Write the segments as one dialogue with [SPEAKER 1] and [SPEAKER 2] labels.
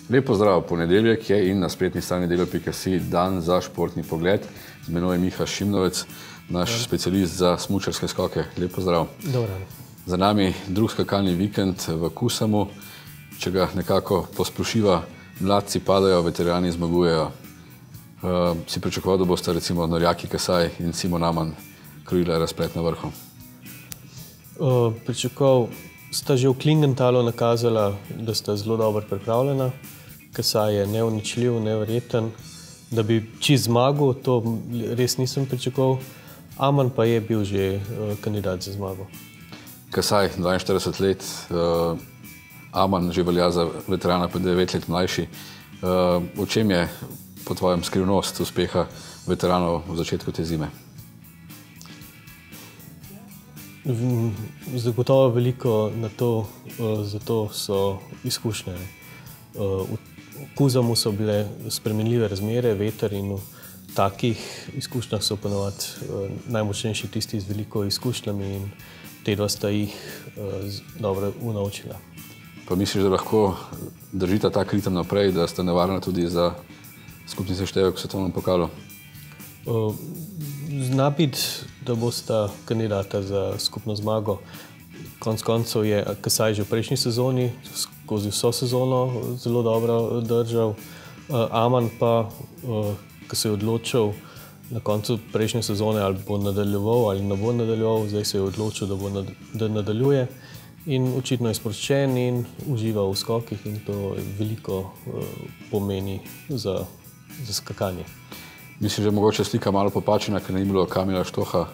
[SPEAKER 1] Lep pozdrav, ponedeljek je in na spletni strani delo.si dan za športni pogled. Z menoj je Miha Šimnovec, naš specialist za smučarske skoke. Lep pozdrav.
[SPEAKER 2] Dobro.
[SPEAKER 1] Za nami drug skakalni vikend v Kusamu. Če ga nekako posplošiva, mladci padajo, veterani zmagujejo. Si pričakoval, da bosta recimo Norjaki Kasaj in Simon Amann krojila razplet na vrhu?
[SPEAKER 2] Pričakoval sta že v Klingentalu nakazala, da sta zelo dobro pripravljena. Kasaj je neuničljiv, neverjeten. Da bi čist zmagal, to res nisem pričakoval. Amann pa je bil že kandidat za zmago.
[SPEAKER 1] Kasaj, 42 let, Amann že velja za veterana, pa 9 let mlajši. V čem je po tvojem skrivnost uspeha veteranov v začetku te zime?
[SPEAKER 2] Zagotovo veliko na to, zato so izkušnje. V Kusamu so bile spremenljive razmere, veter in v takih izkušnjah so ponovadi najmočnejši tisti z veliko izkušnjami in te dva sta jih dobro unaučila.
[SPEAKER 1] Pa misliš, da lahko držita tak ritem naprej, da sta nevarna tudi za skupni seštevek v svetovnem pokalu?
[SPEAKER 2] Zna biti, da bosta kandidata za skupno zmago. Konec koncev je Kasaj že v prejšnji sezoni skozi vso sezono zelo dobro držal. Amann pa, ko se je odločil na koncu prejšnje sezone, ali bo nadaljeval ali ne bo nadaljeval, zdaj se je odločil, da nadaljuje. In očitno je sproščen in uživa v skokih in to veliko pomeni za skakanje.
[SPEAKER 1] Misliš, da je mogoče slika malo popačena, ker ni bilo Kamila Štoha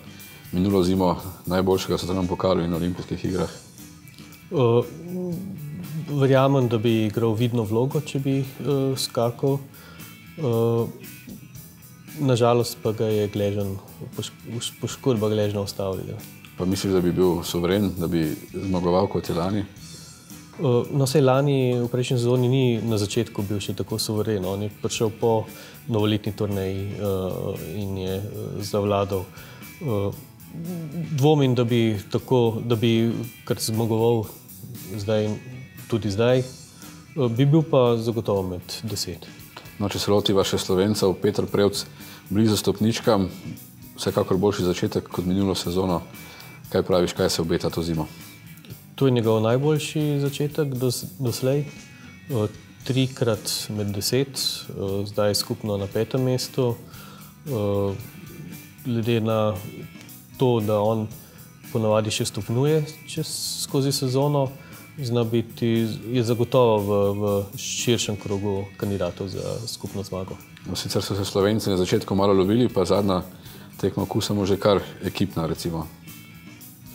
[SPEAKER 1] minulo zimo najboljšega v svetovnem pokalu in olimpijskih igrah?
[SPEAKER 2] Verjamem, da bi igral vidno vlogo, če bi skakal. Nažalost pa ga je poškodba Gležna ustavila.
[SPEAKER 1] Pa misliš, da bi bil suveren, da bi zmagoval kot je lani?
[SPEAKER 2] No, saj lani v prejšnji sezoni ni na začetku bil še tako suveren. On je prišel po novoletni turneji in je zavladal. Dvomim, da bi kar zmagoval tudi zdaj. Bi bil pa zagotovo med 10.
[SPEAKER 1] No, če se lotiva še Slovencev, Peter Prevc blizu stopničkam, vsekakor boljši začetek kot minulo sezono. Kaj praviš, kaj se obeta to zimo?
[SPEAKER 2] To je njegov najboljši začetek doslej. 3-krat med 10, zdaj skupno na 5. mestu. Glede na to, da on ponavadi še stopnjuje skozi sezono, je zagotovo v širšem krogu kandidatov za skupno zmago.
[SPEAKER 1] No, sicer so se Slovenci na začetku malo lovili, pa zadnja tekma v Kusamu že kar ekipna, recimo.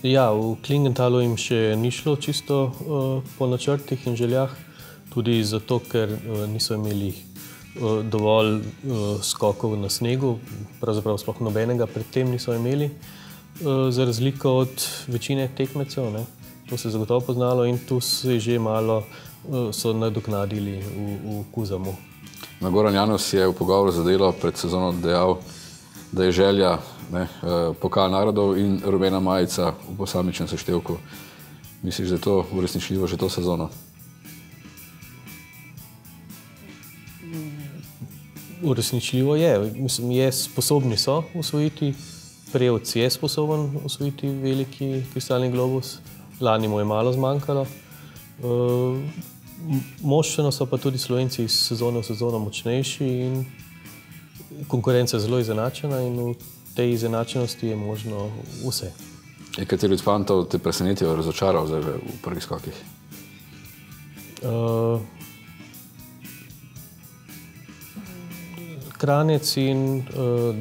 [SPEAKER 2] Ja, v Klingentalu jim še ni šlo čisto po načrtih in željah, tudi zato, ker niso imeli dovolj skokov na snegu, pravzaprav sploh nobenega predtem niso imeli, za razliko od večine tekmecev. To se je zagotovo poznalo in tu se že malo so nadoknadili v Kusamu.
[SPEAKER 1] Goran Janus je v pogovoru za Delo pred sezono dejal, da je želja pokal narodov in rumena majica v posamičnem seštevku. Misliš, da je to uresničljivo že to sezono?
[SPEAKER 2] Uresničljivo je. Mislim, sposobni so osvojiti. Prevc je sposoben osvojiti veliki kristalni globus. Lani mu je malo zmanjkalo. Moštveno so pa tudi Slovenci iz sezone v sezono močnejši in konkurenca je zelo izenačena in v tej izenačenosti je možno vse.
[SPEAKER 1] Kateri od fantov te presenetijo, razočaral zdaj v prvih skokih?
[SPEAKER 2] Kranjec in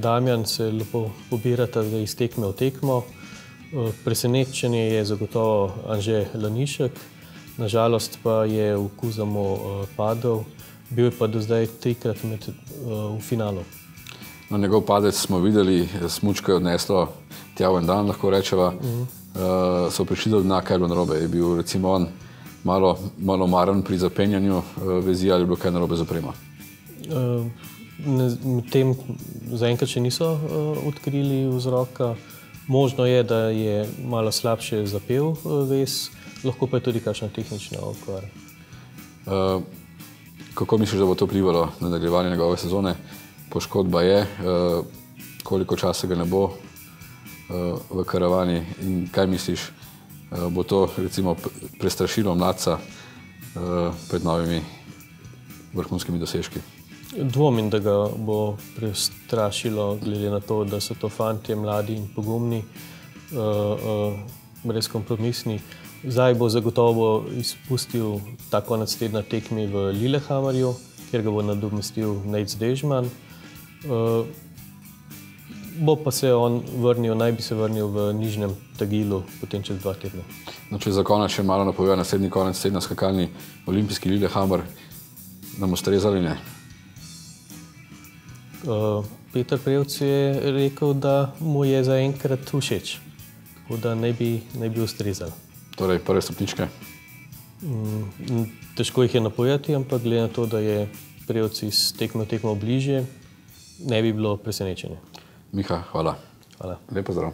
[SPEAKER 2] Damjan se lepo pobirata iz tekme v tekmo. Presenečenje je zagotovo Anže Lanišek, nažalost pa je v Kusamu padel, bil je pa do zdaj 3-krat v finalu.
[SPEAKER 1] No, njegov padec smo videli, smučko je odneslo tja v en dan, lahko rečeva. So prišli do dna, kaj je bilo narobe. Je bil recimo on malo maren pri zapenjanju vezi ali je bilo kaj narobe z opremo?
[SPEAKER 2] Tem zaenkrat še niso odkrili vzroka. Možno je, da je malo slabše zapel vez, lahko pa je tudi kakšna tehnična okvara.
[SPEAKER 1] Kako misliš, da bo to vplivalo na nadaljevanje njegove sezone? Poškodba je, koliko časa ga ne bo v karavani in kaj misliš, bo to recimo prestrašilo mladca pred novimi vrhunskimi dosežki?
[SPEAKER 2] Dvomim, da ga bo prestrašilo, glede na to, da so to fantje mladi in pogumni, brezkompromisni. Zdaj bo zagotovo izpustil ta konec tedna tekmi v Lillehammerju, kjer ga bo nadomestil Nate Dežman. Bo pa se on vrnil, naj bi se vrnil v Nižnem Tagilu potem čez 2 tedna.
[SPEAKER 1] No, če za konec še malo napovejo naslednji konec tedna skakalni olimpijski Lillehammer, nam ustreza ali ne?
[SPEAKER 2] Peter Prevc je rekel, da mu je zaenkrat všeč, tako da ne bi ustrezal.
[SPEAKER 1] Torej, prve stopničke?
[SPEAKER 2] Težko jih je napovedati, ampak glede na to, da je Prevc iz tekme v tekmo bližje, ne bi bilo presenečenje.
[SPEAKER 1] Miha, hvala.
[SPEAKER 2] Hvala.
[SPEAKER 1] Lep pozdrav.